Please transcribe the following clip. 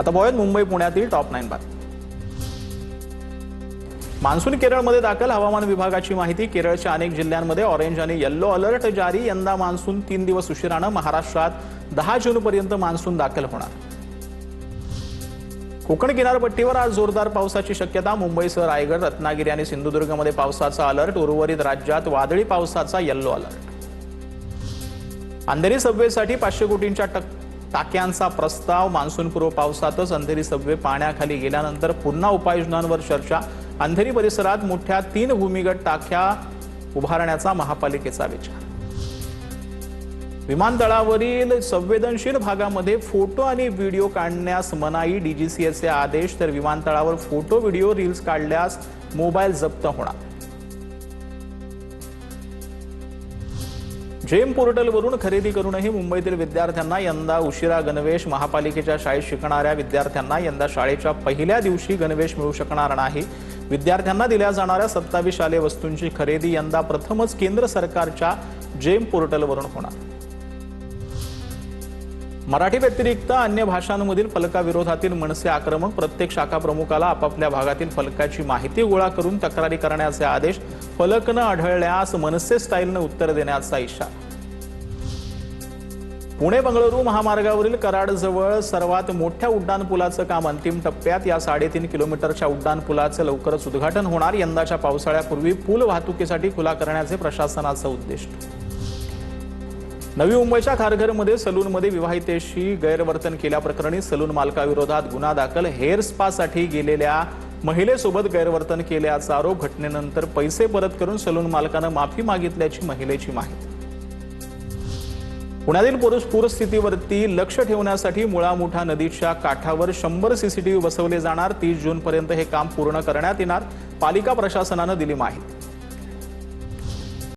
आता पाहूयात मुंबई पुण्यातील टॉप 9 बातम्या। मान्सून केरळमध्ये दाखल, हवामान विभागाची माहिती। केरळच्या अनेक जिल्ह्यांमध्ये ऑरेंज आणि येलो अलर्ट जारी। यंदा मान्सून 3 दिवस उशिराने महाराष्ट्रात 10 जूनपर्यंत मान्सून दाखल होणार। कोकण किनारपट्टीवर आज जोरदार पावसाची शक्यता। मुंबईसह रायगड, रत्नागिरी आणि सिंधुदुर्गमध्ये पावसाचा अलर्ट। उर्वरित राज्यात वादळी पावसाचा येलो अलर्ट। अंधेरी सबवेसाठी 500 कोटींच्या टाक्यांचा प्रस्ताव। मान्सूनपूर्व पावसातच अंधेरी सबवे पाण्याखाली गेल्यानंतर पुन्हा उपाययोजनांवर चर्चा। अंधेरी परिसरात मोठ्या 3 भूमिगत टाक्या उभारण्याचा महापालिकेचा विचार। विमानतळावरील संवेदनशील भागामध्ये फोटो आणि व्हिडिओ काढण्यास मनाई। डीजीसीएचे आदेश। तर विमानतळावर फोटो, व्हिडिओ, रील्स काढल्यास मोबाईल जप्त होणार। जेम पोर्टलवरून खरेदी करूनही मुंबईतील विद्यार्थ्यांना यंदा उशिरा गणवेश। महापालिकेच्या शाळेत शिकणाऱ्या विद्यार्थ्यांना यंदा शाळेच्या पहिल्या दिवशी गणवेश मिळू शकणार नाही। विद्यार्थ्यांना दिल्या जाणाऱ्या 27 शालेय वस्तूंची खरेदी यंदा प्रथमच केंद्र सरकारच्या जेम पोर्टलवरून होणार। मराठी व्यतिरिक्त अन्य भाषांमधील फलकाविरोधातील मनसे आक्रमक। प्रत्येक शाखा प्रमुखाला आपापल्या भागातील फलकाची माहिती गोळा करून तक्रारी करण्याचे आदेश। फलक न आढळल्यास मनसे स्टाईलने उत्तर देण्याचा इशारा। पुणे बंगळुरू महामार्गावरील कराडजवळ सर्वात मोठ्या उड्डाणपुलाचं काम अंतिम टप्प्यात। या 3.5 किलोमीटरच्या उड्डाणपुलाचं लवकरच उद्घाटन होणार। यंदाच्या पावसाळ्यापूर्वी पूल वाहतुकीसाठी खुला करण्याचे प्रशासनाचं उद्दिष्ट। नवी मुंबईच्या खारघरमध्ये सलूनमध्ये विवाहितेशी गैरवर्तन केल्याप्रकरणी सलून मालकाविरोधात गुन्हा दाखल। हेअर स्पासाठी गेलेल्या महिलेसोबत गैरवर्तन केल्याचा आरोप। घटनेनंतर पैसे परत करून सलून मालकानं माफी मागितल्याची महिलेची माहिती। पुण्यातील पूरस्थितीवरती लक्ष ठेवण्यासाठी मुळा-मुठा नदीच्या काठावर 100 सीसीटीव्ही बसवले जाणार। 30 जूनपर्यंत हे काम पूर्ण करण्यात येणार, पालिका प्रशासनानं दिली माहिती।